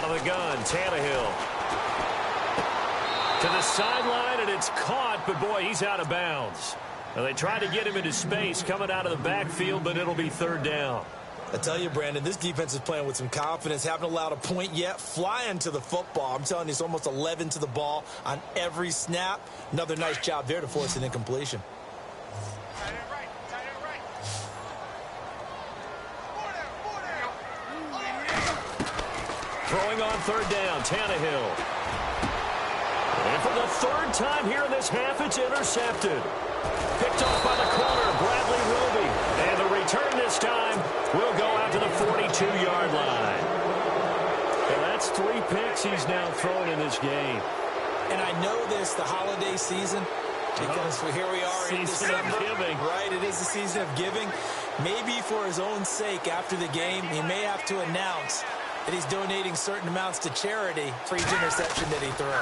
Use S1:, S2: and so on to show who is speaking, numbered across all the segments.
S1: Out of the gun, Tannehill. To the sideline, and it's caught, but boy, he's out of bounds. Well, they tried to get him into space coming out of the backfield, but it'll be third down.
S2: I tell you, Brandon, this defense is playing with some confidence. Haven't allowed a point yet. Flying to the football. I'm telling you, it's almost 11 to the ball on every snap. Another nice job there to force an incompletion.
S1: Throwing on third down, Tannehill. And for the third time here in this half, it's intercepted. Picked off by the corner, Bradley Roby. And the return this time will go out to the 42-yard line. And that's 3 picks he's now thrown in this game.
S2: And I know this, the holiday season, because here we are in December.
S1: Giving.
S2: Right, it is the season of giving. Maybe for his own sake after the game, he may have to announce that he's donating certain amounts to charity for each interception that he threw.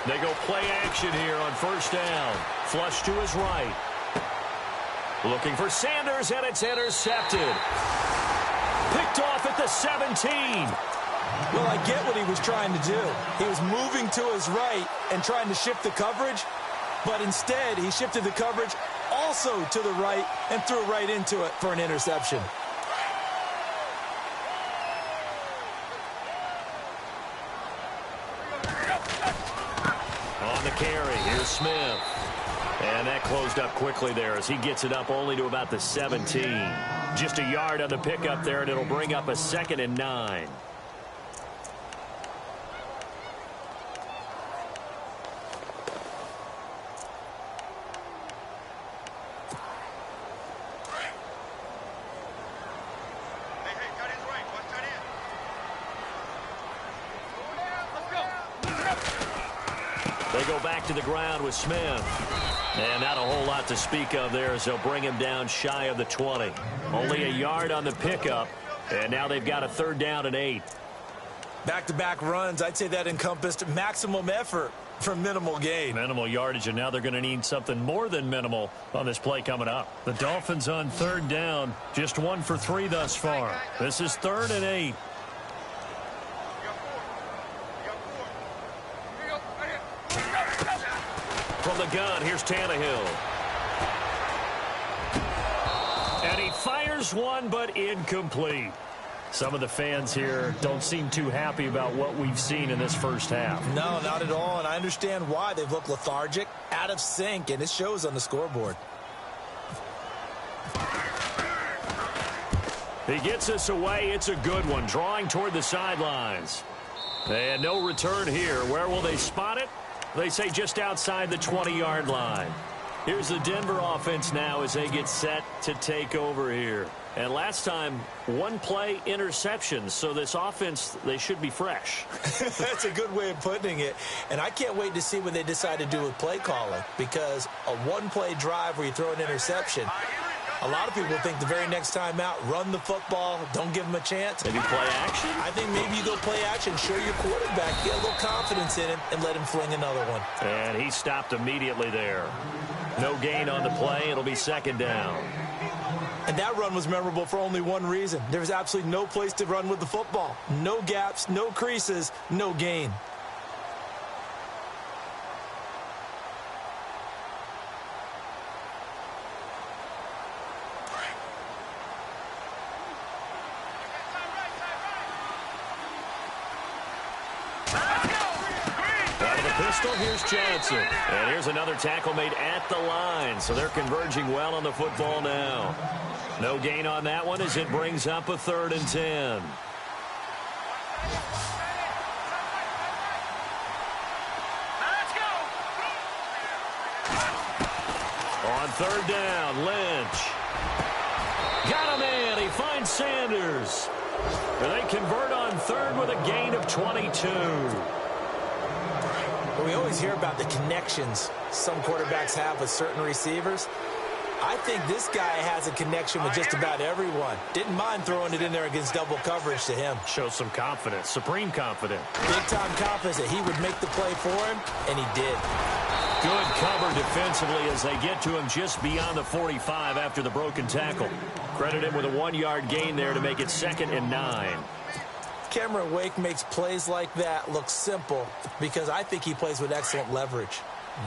S1: They go play action here on first down. Flush to his right. Looking for Sanders, and it's intercepted. Picked off at the 17.
S2: Well, I get what he was trying to do. He was moving to his right and trying to shift the coverage, but instead he shifted the coverage also to the right and threw right into it for an interception.
S1: On the carry, here's Smith. And that closed up quickly there as he gets it up only to about the 17. Just a yard on the pickup there, and it'll bring up a 2nd and 9. They go back to the ground with Smith. And not a whole lot to speak of there as they'll bring him down shy of the 20. Only a yard on the pickup. And now they've got a 3rd down and 8.
S2: Back-to-back runs, I'd say that encompassed maximum effort for minimal gain.
S1: Minimal yardage, and now they're going to need something more than minimal on this play coming up. The Dolphins on 3rd down, just 1 for 3 thus far. This is 3rd and 8. From the gun, here's Tannehill. And he fires one, but incomplete. Some of the fans here don't seem too happy about what we've seen in this first half.
S2: No, not at all, and I understand why. They've looked lethargic, out of sync, and it shows on the scoreboard.
S1: He gets us away. It's a good one, drawing toward the sidelines. And no return here. Where will they spot it? They say just outside the 20-yard line. Here's the Denver offense now as they get set to take over here. And last time, 1 play interception. So this offense, they should be fresh.
S2: That's a good way of putting it. And I can't wait to see what they decide to do with play calling. Because a 1-play drive where you throw an interception, a lot of people think the very next time out, run the football, don't give them a chance.
S1: Maybe play action?
S2: I think maybe you go play action, show your quarterback, get a little confidence in him, and let him fling another one.
S1: And he stopped immediately there. No gain on the play. It'll be 2nd down.
S2: And that run was memorable for only one reason. There was absolutely no place to run with the football. No gaps, no creases, no gain.
S1: Here's Johnson. And here's another tackle made at the line. So they're converging well on the football now. No gain on that one as it brings up a 3rd and 10. On 3rd down, Lynch. Got a man. He finds Sanders. And they convert on 3rd with a gain of 22.
S2: We always hear about the connections some quarterbacks have with certain receivers. I think this guy has a connection with just about everyone. Didn't mind throwing it in there against double coverage to him.
S1: Shows some confidence, supreme confidence.
S2: Big-time confidence that he would make the play for him, and he did.
S1: Good cover defensively as they get to him just beyond the 45 after the broken tackle. Credit him with a 1-yard gain there to make it 2nd and 9.
S2: Cameron Wake makes plays like that look simple because I think he plays with excellent leverage.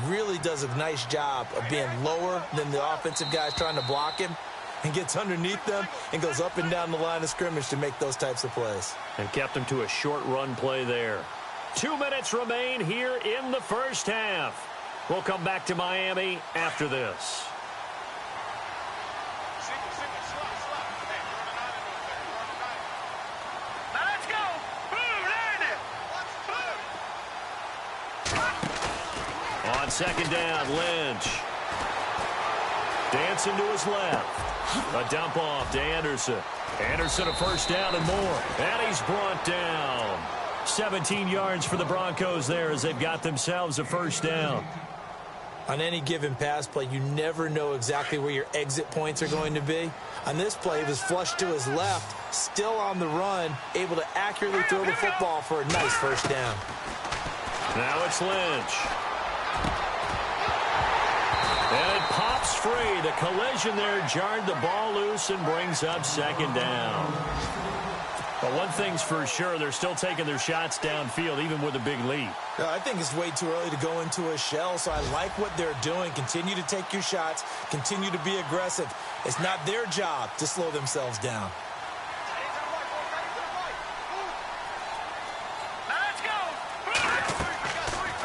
S2: Really does a nice job of being lower than the offensive guys trying to block him and gets underneath them and goes up and down the line of scrimmage to make those types of plays.
S1: And kept him to a short run play there. 2 minutes remain here in the first half. We'll come back to Miami after this. On second down, Lynch. Dancing to his left. A dump off to Anderson. Anderson a first down and more. And he's brought down. 17 yards for the Broncos there as they've got themselves a first down.
S2: On any given pass play, you never know exactly where your exit points are going to be. On this play, he was flushed to his left, still on the run, able to accurately throw the football for a nice first down.
S1: Now it's Lynch. And it pops free. The collision there jarred the ball loose and brings up second down. But one thing's for sure, they're still taking their shots downfield, even with a big lead.
S2: I think it's way too early to go into a shell, so I like what they're doing. Continue to take your shots. Continue to be aggressive. It's not their job to slow themselves down.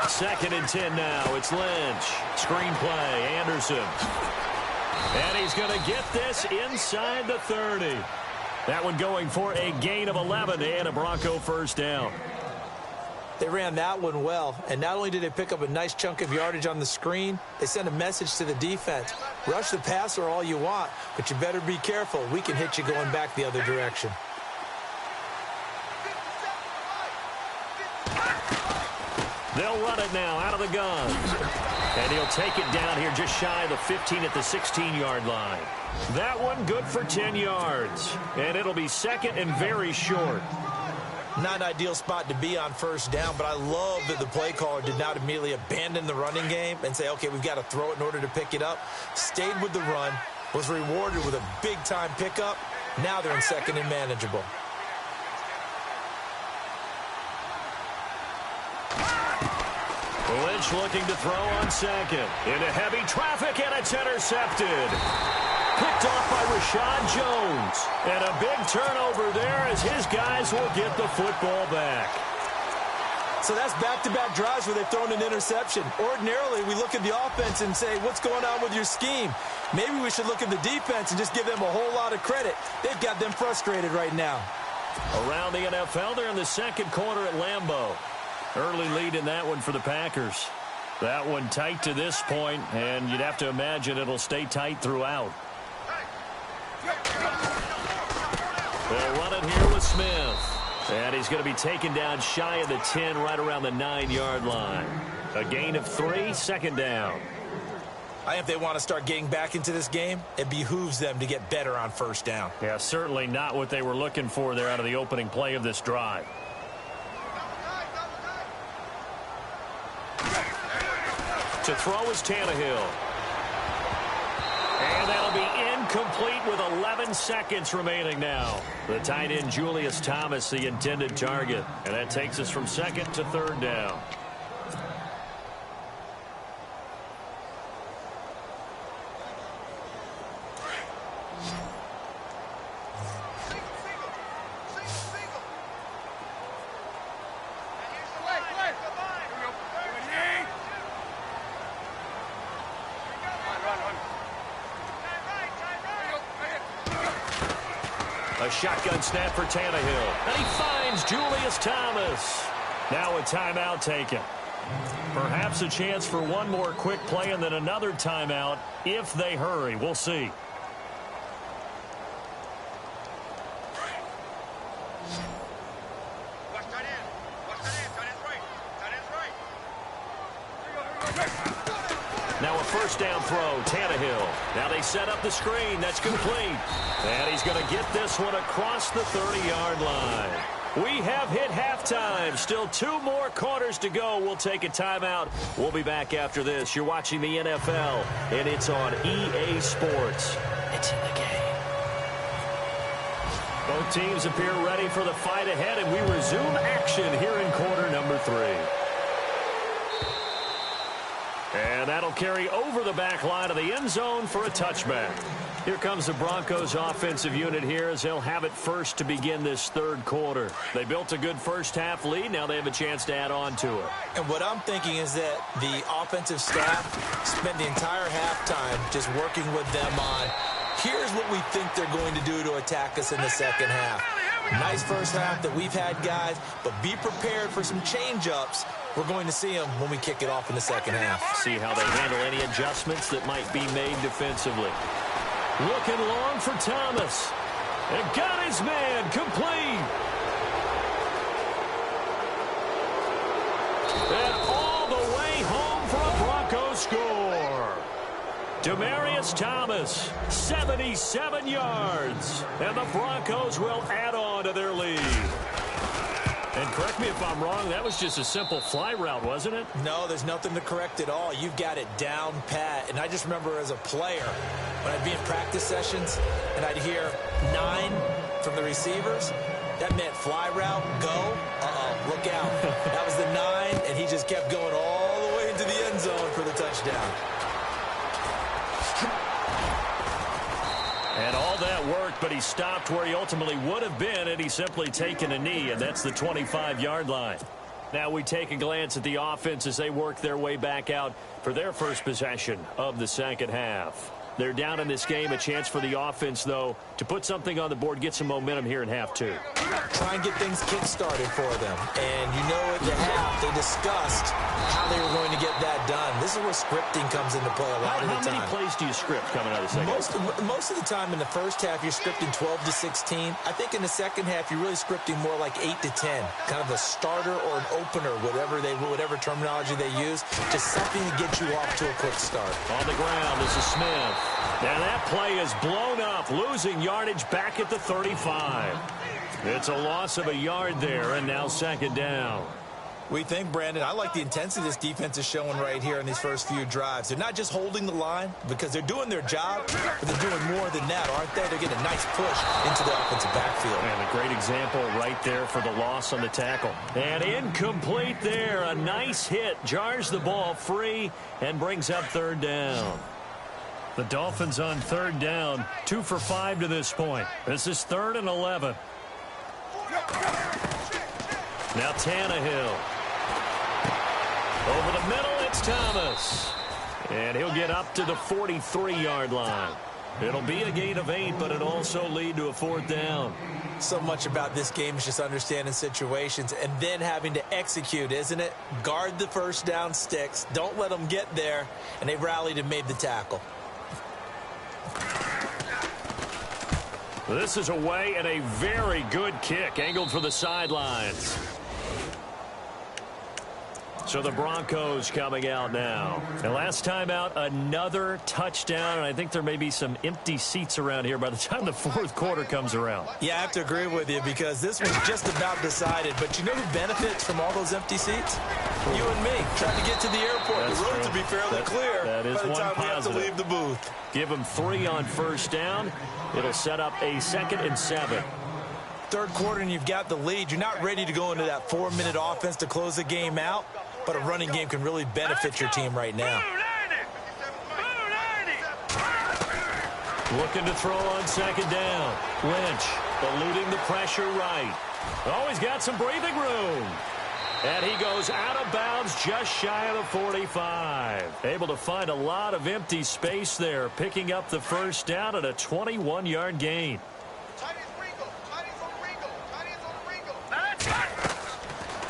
S1: Second and 10 now. It's Lynch. Screen play. Anderson. And he's going to get this inside the 30. That one going for a gain of 11 and a Bronco first down.
S2: They ran that one well, and not only did they pick up a nice chunk of yardage on the screen, they sent a message to the defense. Rush the passer all you want, but you better be careful. We can hit you going back the other direction.
S1: They'll run it now out of the gun. And he'll take it down here just shy of the 15 at the 16-yard line. That one good for 10 yards. And it'll be second and very short.
S2: Not an ideal spot to be on first down, but I love that the play caller did not immediately abandon the running game and say, okay, we've got to throw it in order to pick it up. Stayed with the run, was rewarded with a big-time pickup. Now they're in second and manageable.
S1: Lynch looking to throw on second. Into heavy traffic, and it's intercepted. Picked off by Rashad Jones. And a big turnover there as his guys will get the football back.
S2: So that's back-to-back drives where they've thrown an interception. Ordinarily, we look at the offense and say, what's going on with your scheme? Maybe we should look at the defense and just give them a whole lot of credit. They've got them frustrated right now.
S1: Around the NFL, they're in the second quarter at Lambeau. Early lead in that one for the Packers. That one tight to this point, and you'd have to imagine it'll stay tight throughout. They'll run it here with Smith. And he's going to be taken down shy of the 10, right around the 9-yard line. A gain of 3, second down.
S2: I think if they want to start getting back into this game, it behooves them to get better on first down.
S1: Yeah, certainly not what they were looking for there out of the opening play of this drive. To throw is Tannehill. And that'll be incomplete with 11 seconds remaining now. The tight end Julius Thomas, the intended target. And that takes us from second to third down. A shotgun snap for Tannehill. And he finds Julius Thomas. Now a timeout taken. Perhaps a chance for one more quick play and then another timeout if they hurry. We'll see. Now a first down throw, Tannehill. Now they set up the screen. That's complete. And he's going to get this one across the 30-yard line. We have hit halftime. Still 2 more quarters to go. We'll take a timeout. We'll be back after this. You're watching the NFL, and it's on EA Sports. It's in the game. Both teams appear ready for the fight ahead, and we resume action here in quarter number 3. And that'll carry over the back line of the end zone for a touchback. Here comes the Broncos offensive unit here as they'll have it first to begin this third quarter. They built a good first-half lead. Now they have a chance to add on to it.
S2: And what I'm thinking is that the offensive staff spent the entire halftime just working with them on, here's what we think they're going to do to attack us in the second half. Nice first half that we've had, guys, but be prepared for some change-ups. We're going to see them when we kick it off in the second half.
S1: See how they handle any adjustments that might be made defensively. Looking long for Thomas. And got his man complete. And all the way home for a Broncos score. Demaryius Thomas, 77 yards. And the Broncos will add on to their lead. And correct me if I'm wrong, that was just a simple fly route, wasn't it?
S2: No, there's nothing to correct at all. You've got it down pat. And I just remember as a player, when I'd be in practice sessions and I'd hear 9 from the receivers, that meant fly route, go, look out. That was the 9, and he just kept going all the way into the end zone for the touchdown.
S1: And all that worked, but he stopped where he ultimately would have been had he simply taken a knee, and that's the 25-yard line. Now we take a glance at the offense as they work their way back out for their first possession of the second half. They're down in this game. A chance for the offense, though, to put something on the board, get some momentum here in half 2.
S2: Try and get things kick-started for them. And you know at the half, they discussed how they were going to get that done. This is where scripting comes into play a lot of the time.
S1: How many plays do you script coming out of the second half?
S2: Most of the time in the first half, you're scripting 12 to 16. I think in the second half, you're really scripting more like 8 to 10. Kind of a starter or an opener, whatever terminology they use. Just something to get you off to a quick start.
S1: On the ground, this is Smith. And that play is blown up, losing yardage back at the 35. It's a loss of a yard there, and now second down.
S2: We think, Brandon, I like the intensity this defense is showing right here in these first few drives. They're not just holding the line because they're doing their job, but they're doing more than that, aren't they? They're getting a nice push into the offensive backfield.
S1: And a great example right there for the loss on the tackle. And incomplete there. A nice hit. Jars the ball free and brings up third down. The Dolphins on third down, 2 for 5 to this point. This is 3rd and 11. Now Tannehill. Over the middle, it's Thomas. And he'll get up to the 43-yard line. It'll be a gain of 8, but it'll also lead to a 4th down.
S2: So much about this game is just understanding situations and then having to execute, isn't it? Guard the first down sticks. Don't let them get there. And they rallied and made the tackle.
S1: This is away and a very good kick, angled for the sidelines. So the Broncos coming out now. And last time out, another touchdown, and I think there may be some empty seats around here by the time the fourth quarter comes around.
S2: Yeah, I have to agree with you because this was just about decided. But you know who benefits from all those empty seats? You and me, trying to get to the airport.
S1: That's
S2: the roads
S1: true.
S2: will be fairly clear
S1: that is
S2: by the
S1: one
S2: time we have to
S1: positive.
S2: leave the booth.
S1: Give them 3 on first down. It'll set up a 2nd and 7.
S2: Third quarter and you've got the lead. You're not ready to go into that 4-minute offense to close the game out. But a running game can really benefit your team right now.
S1: Looking to throw on second down. Lynch eluding the pressure right. Oh, he's got some breathing room. And he goes out of bounds just shy of the 45. Able to find a lot of empty space there, picking up the first down at a 21-yard gain.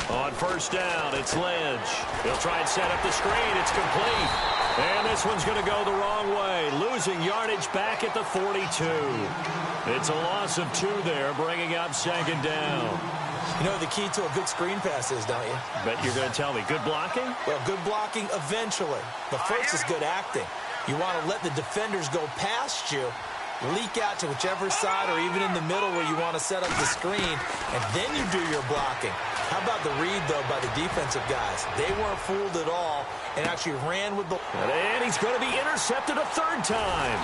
S1: On first down, it's Lynch. He'll try and set up the screen. It's complete. And this one's going to go the wrong way. Losing yardage back at the 42. It's a loss of 2 there, bringing up second down.
S2: You know the key to a good screen pass is, don't you?
S1: Bet you're going to tell me. Good blocking?
S2: Well, good blocking eventually. But first is good acting. You want to let the defenders go past you, leak out to whichever side or even in the middle where you want to set up the screen, and then you do your blocking. How about the read, though, by the defensive guys? They weren't fooled at all and actually ran with the...
S1: And he's going to be intercepted a 3rd time.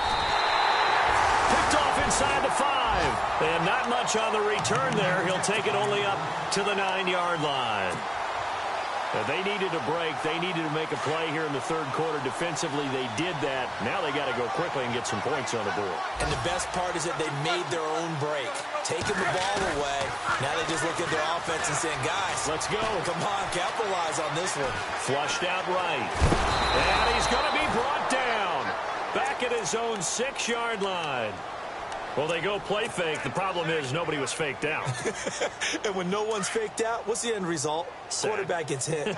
S1: Picked off inside the 5. And not much on the return there. He'll take it only up to the 9-yard line. They needed a break. They needed to make a play here in the third quarter. Defensively, they did that. Now they got to go quickly and get some points on the board.
S2: And the best part is that they made their own break. Taking the ball away. Now they just look at their offense and saying, guys,
S1: let's go.
S2: Come on, capitalize on this one.
S1: Flushed out right. And he's going to be brought down. Back at his own 6-yard line. Well, they go play fake. The problem is nobody was faked out.
S2: And when no one's faked out, what's the end result?
S1: Sack.
S2: Quarterback gets hit.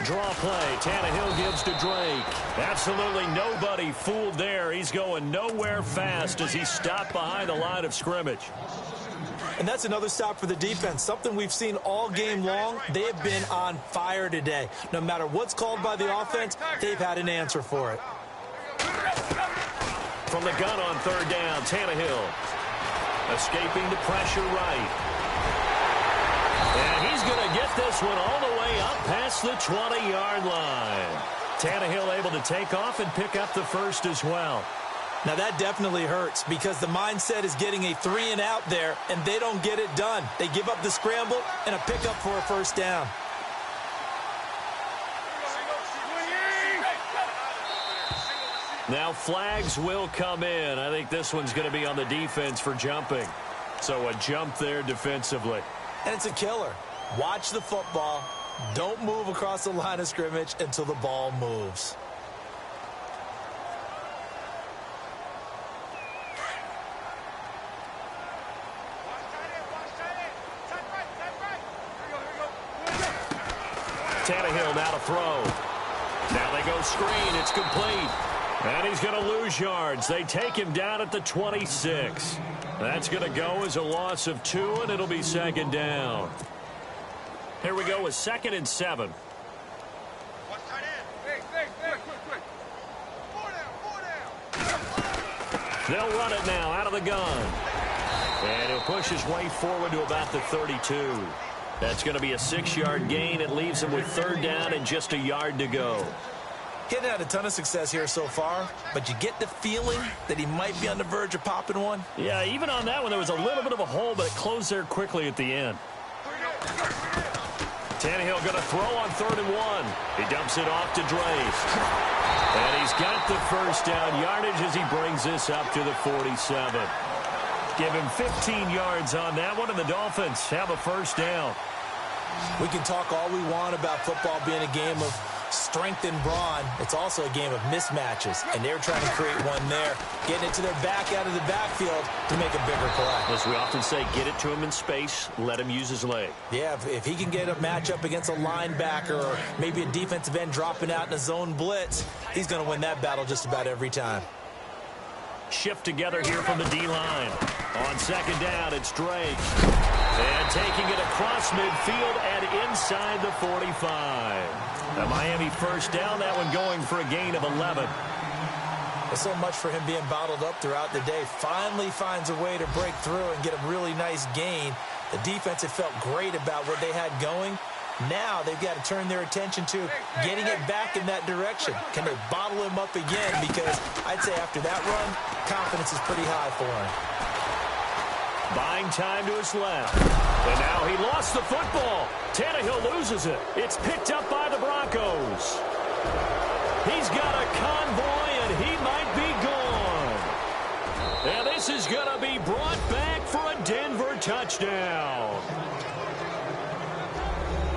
S1: Draw play. Tannehill gives to Drake. Absolutely nobody fooled there. He's going nowhere fast as he stopped behind the line of scrimmage.
S2: And that's another stop for the defense. Something we've seen all game long. They have been on fire today. No matter what's called by the offense, they've had an answer for it.
S1: From the gun on third down, Tannehill. Escaping the pressure right. And he's going to get this one all the way up past the 20-yard line. Tannehill able to take off and pick up the first as well.
S2: Now, that definitely hurts because the mindset is getting a 3-and-out there, and they don't get it done. They give up the scramble and a pickup for a first down.
S1: Now, flags will come in. I think this one's going to be on the defense for jumping. So a jump there defensively.
S2: And it's a killer. Watch the football. Don't move across the line of scrimmage until the ball moves.
S1: Tannehill now to throw. Now they go screen. It's complete. And he's going to lose yards. They take him down at the 26. That's going to go as a loss of 2, and it'll be second down. Here we go with 2nd and 7. They'll run it now out of the gun. And he'll push his way forward to about the 32. That's going to be a 6-yard gain. It leaves him with third down and just a yard to go.
S2: Getting had a ton of success here so far, but you get the feeling that he might be on the verge of popping one.
S1: Yeah, even on that one, there was a little bit of a hole, but it closed there quickly at the end. Tannehill going to throw on 3rd and 1. He dumps it off to Drake. And he's got the first down yardage as he brings this up to the 47. Give him 15 yards on that one, and the Dolphins have a first down.
S2: We can talk all we want about football being a game of strength and brawn. It's also a game of mismatches, and they're trying to create one there, getting it to their back out of the backfield to make a bigger play.
S1: As we often say, get it to him in space, let him use his leg.
S2: Yeah, if he can get a matchup against a linebacker or maybe a defensive end dropping out in a zone blitz, he's going to win that battle just about every time.
S1: Shift together here from the D-line. On second down, it's Drake. And taking it across midfield and inside the 45. The Miami first down, that one going for a gain of 11.
S2: There's so much for him being bottled up throughout the day. Finally finds a way to break through and get a really nice gain. The defense had felt great about what they had going. Now they've got to turn their attention to getting it back in that direction. Can they bottle him up again? Because I'd say after that run, confidence is pretty high for him.
S1: Buying time to his left. And now he lost the football. Tannehill loses it. It's picked up by the Broncos. He's got a convoy, and he might be gone. And this is going to be brought back for a Denver touchdown.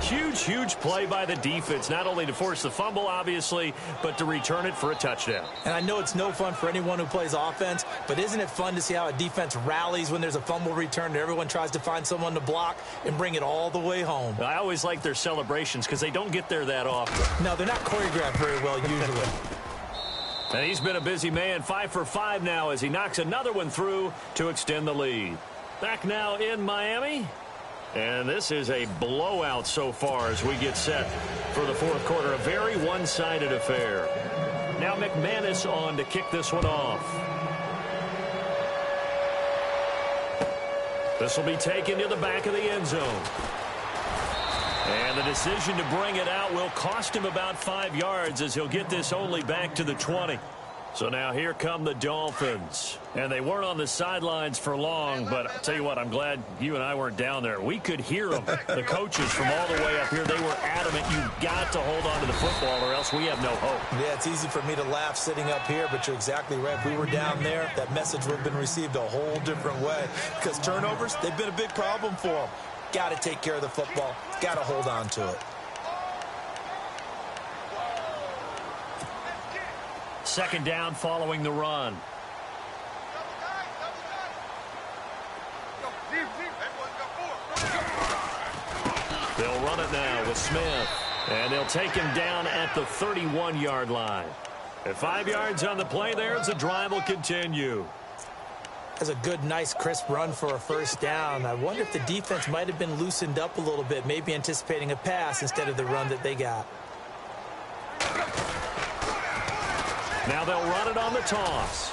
S1: Huge, huge play by the defense, not only to force the fumble, obviously, but to return it for a touchdown.
S2: And I know it's no fun for anyone who plays offense, but isn't it fun to see how a defense rallies when there's a fumble return and everyone tries to find someone to block and bring it all the way home?
S1: I always like their celebrations because they don't get there that often.
S2: No, they're not choreographed very well usually.
S1: And he's been a busy man, 5 for 5 now as he knocks another one through to extend the lead. Back now in Miami. And this is a blowout so far as we get set for the fourth quarter. A very one-sided affair. Now McManus on to kick this one off. This will be taken to the back of the end zone. And the decision to bring it out will cost him about 5 yards as he'll get this only back to the 20. So now here come the Dolphins. And they weren't on the sidelines for long, but I'll tell you what, I'm glad you and I weren't down there. We could hear them. The coaches from all the way up here, they were adamant, you've got to hold on to the football or else we have no hope.
S2: Yeah, it's easy for me to laugh sitting up here, but you're exactly right. If we were down there, that message would have been received a whole different way. Because turnovers, they've been a big problem for them. Got to take care of the football. Got to hold on to it.
S1: Second down following the run. They'll run it now with Smith. And they'll take him down at the 31-yard line. At 5 yards on the play there, the drive will continue.
S2: That's a good, nice, crisp run for a first down. I wonder if the defense might have been loosened up a little bit, maybe anticipating a pass instead of the run that they got.
S1: Now they'll run it on the toss.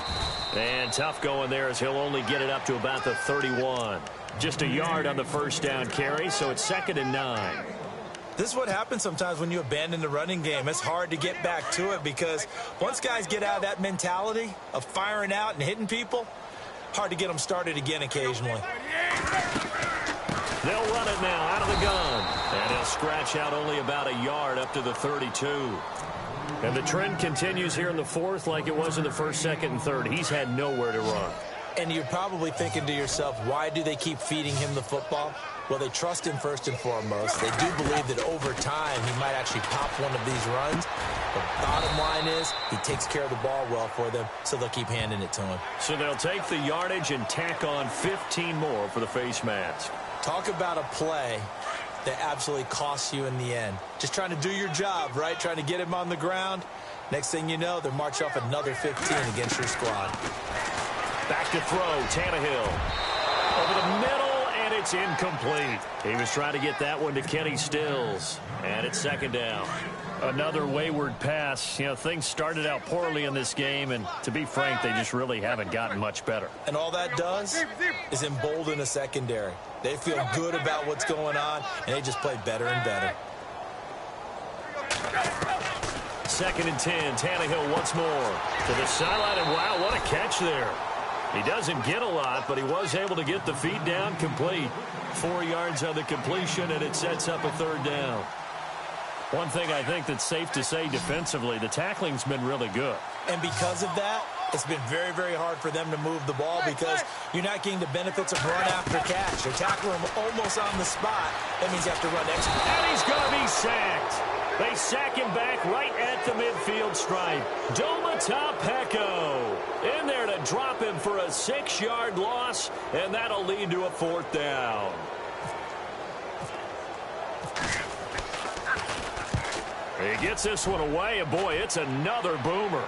S1: And tough going there as he'll only get it up to about the 31. Just a yard on the first down carry, so it's 2nd and 9.
S2: This is what happens sometimes when you abandon the running game. It's hard to get back to it because once guys get out of that mentality of firing out and hitting people, hard to get them started again occasionally.
S1: They'll run it now out of the gun. And he'll scratch out only about a yard up to the 32. And the trend continues here in the fourth like it was in the first, second, and third. He's had nowhere to run.
S2: And you're probably thinking to yourself, why do they keep feeding him the football? Well, they trust him first and foremost. They do believe that over time he might actually pop one of these runs. The bottom line is he takes care of the ball well for them, so they'll keep handing it to him.
S1: So they'll take the yardage and tack on 15 more for the face mask.
S2: Talk about a play that absolutely costs you in the end. Just trying to do your job, right? Trying to get him on the ground. Next thing you know, they're march off another 15 against your squad.
S1: Back to throw, Tannehill. Over the middle, and it's incomplete. He was trying to get that one to Kenny Stills. And it's 2nd down. Another wayward pass. You know, things started out poorly in this game, and to be frank, they just really haven't gotten much better. And
S2: all that does is embolden the secondary. They feel good about what's going on, and they just play better and better.
S1: 2nd and 10. Tannehill once more to the sideline, and wow, what a catch there. He doesn't get a lot, but he was able to get the feed down complete. 4 yards on the completion, and it sets up a 3rd down. One thing I think that's safe to say defensively, the tackling's been really good.
S2: And because of that, it's been very, very hard for them to move the ball because you're not getting the benefits of run after catch. They're tackling him almost on the spot. That means you have to run extra.
S1: And he's going to be sacked. They sack him back right at the midfield stripe. Domata-Peko in there to drop him for a 6-yard loss, and that'll lead to a 4th down. He gets this one away, and boy, it's another boomer.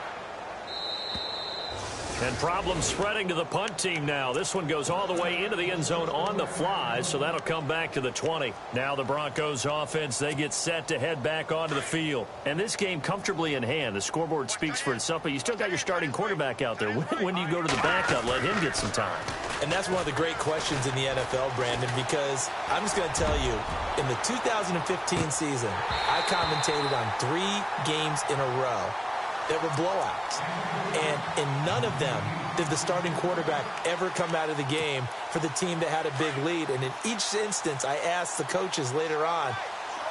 S1: And problems spreading to the punt team now. This one goes all the way into the end zone on the fly, so that'll come back to the 20. Now the Broncos offense, they get set to head back onto the field. And this game comfortably in hand. The scoreboard speaks for itself, but you still got your starting quarterback out there. When do you go to the backup, let him get some time?
S2: And that's one of the great questions in the NFL, Brandon, because I'm just going to tell you, in the 2015 season, I commentated on 3 games in a row that were blowouts. And in none of them did the starting quarterback ever come out of the game for the team that had a big lead. And in each instance, I asked the coaches later on,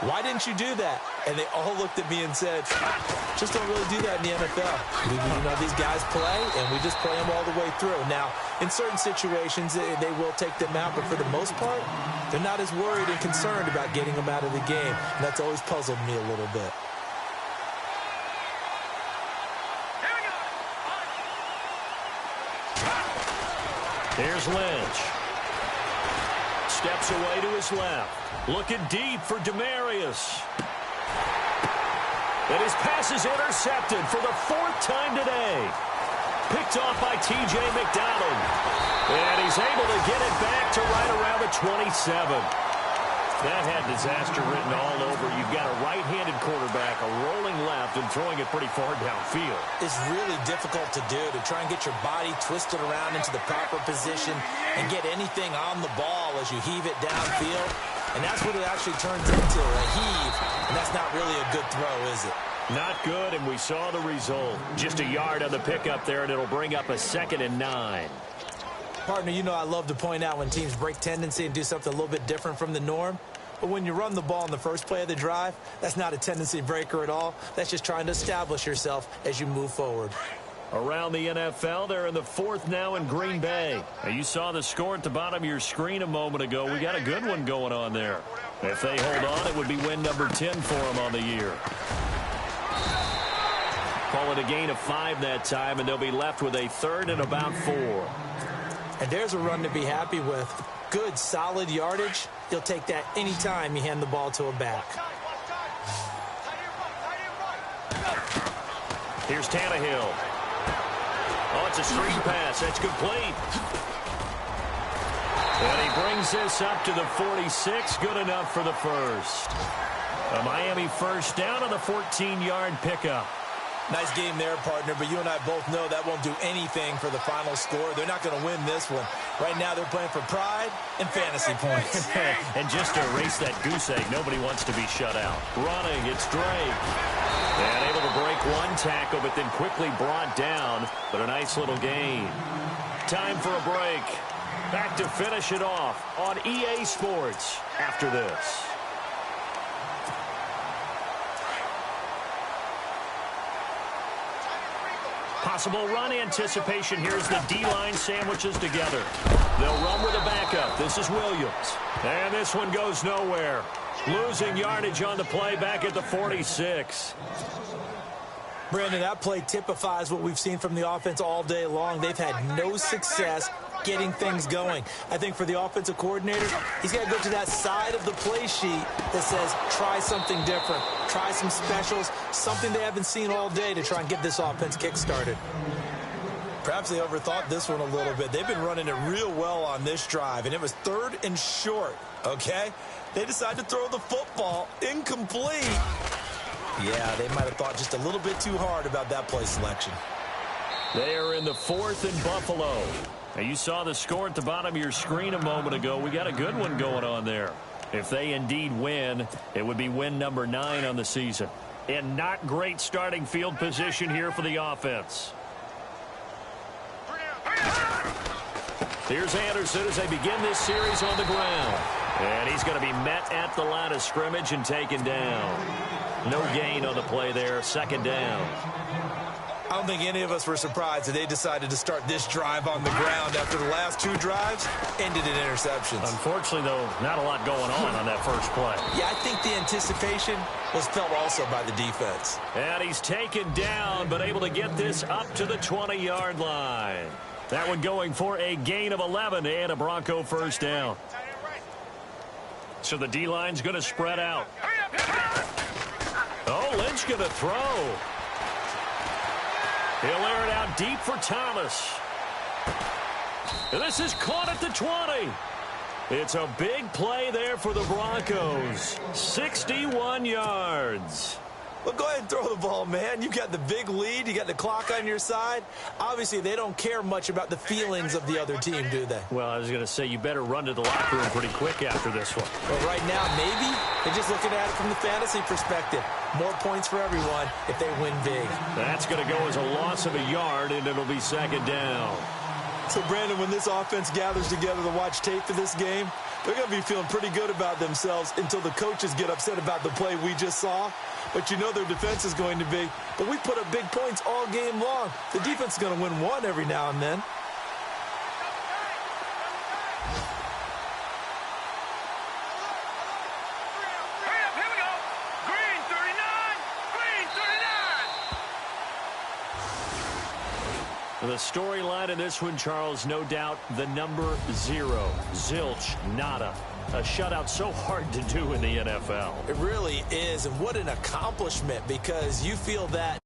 S2: why didn't you do that? And they all looked at me and said, just don't really do that in the NFL. You know, these guys play, and we just play them all the way through. Now, in certain situations, they will take them out, but for the most part, they're not as worried and concerned about getting them out of the game. And that's always puzzled me a little bit.
S1: Here's Lynch. Steps away to his left. Looking deep for Demarius. And his pass is intercepted for the 4th time today. Picked off by T.J. McDonald. And he's able to get it back to right around the 27. That had disaster written all over. You've got a right-handed quarterback, a rolling left, and throwing it pretty far downfield.
S2: It's really difficult to do, to try and get your body twisted around into the proper position and get anything on the ball as you heave it downfield. And that's what it actually turns into, a heave. And that's not really a good throw, is it?
S1: Not good, and we saw the result. Just a yard on the pickup there, and it'll bring up a 2nd and 9.
S2: Partner, you know I love to point out when teams break tendency and do something a little bit different from the norm. But when you run the ball in the first play of the drive, that's not a tendency breaker at all. That's just trying to establish yourself as you move forward.
S1: Around the NFL, they're in the 4th now in Green Bay. Now, you saw the score at the bottom of your screen a moment ago. We got a good one going on there. If they hold on, it would be win number 10 for them on the year. Call it a gain of 5 that time, and they'll be left with a 3rd and about 4.
S2: And there's a run to be happy with. Good, solid yardage. You'll take that any time you hand the ball to a back.
S1: Here's Tannehill. Oh, it's a screen pass. That's complete. And he brings this up to the 46. Good enough for the first. A Miami first down on the 14-yard pickup.
S2: Nice game there, partner, but you and I both know that won't do anything for the final score. They're not going to win this one. Right now, they're playing for pride and fantasy points.
S1: And just to erase that goose egg, nobody wants to be shut out. Running, it's Drake. And able to break one tackle, but then quickly brought down. But a nice little gain. Time for a break. Back to finish it off on EA Sports after this. Possible run anticipation. Here's the D-line sandwiches together. They'll run with a backup. This is Williams. And this one goes nowhere. Losing yardage on the play back at the 46.
S2: Brandon, that play typifies what we've seen from the offense all day long. They've had no success getting things going. I think for the offensive coordinator, he's got to go to that side of the play sheet that says try something different, try some specials, something they haven't seen all day to try and get this offense kick-started. Perhaps they overthought this one a little bit. They've been running it real well on this drive, and it was 3rd and short, okay? They decided to throw the football incomplete. Yeah, they might have thought just a little bit too hard about that play selection.
S1: They are in the 4th and Buffalo. Now, you saw the score at the bottom of your screen a moment ago. We got a good one going on there. If they indeed win, it would be win number 9 on the season. And not great starting field position here for the offense. Here's Anderson as they begin this series on the ground. And he's going to be met at the line of scrimmage and taken down. No gain on the play there, 2nd down.
S2: I don't think any of us were surprised that they decided to start this drive on the ground after the last 2 drives ended in interceptions.
S1: Unfortunately, though, not a lot going on that first play.
S2: Yeah, I think the anticipation was felt also by the defense.
S1: And he's taken down, but able to get this up to the 20-yard line. That one going for a gain of 11 and a Bronco first down. So the D-line's going to spread out. Oh, Lynch going to throw. He'll air it out deep for Thomas. And this is caught at the 20. It's a big play there for the Broncos. 61 yards.
S2: Well, go ahead and throw the ball, man. You got the big lead. You got the clock on your side. Obviously, they don't care much about the feelings of the other team, do they?
S1: Well, I was going to say, you better run to the locker room pretty quick after this one.
S2: Well, right now, maybe they're just looking at it from the fantasy perspective. More points for everyone if they win big.
S1: That's going to go as a loss of a yard, and it'll be 2nd down.
S2: So, Brandon, when this offense gathers together to watch tape for this game, they're going to be feeling pretty good about themselves until the coaches get upset about the play we just saw. But you know their defense is going to be, but we put up big points all game long. The defense is going to win one every now and then.
S1: The storyline in this one, Charles, no doubt the number 0. Zilch, nada. A shutout so hard to do in the NFL.
S2: It really is, and what an accomplishment, because you feel that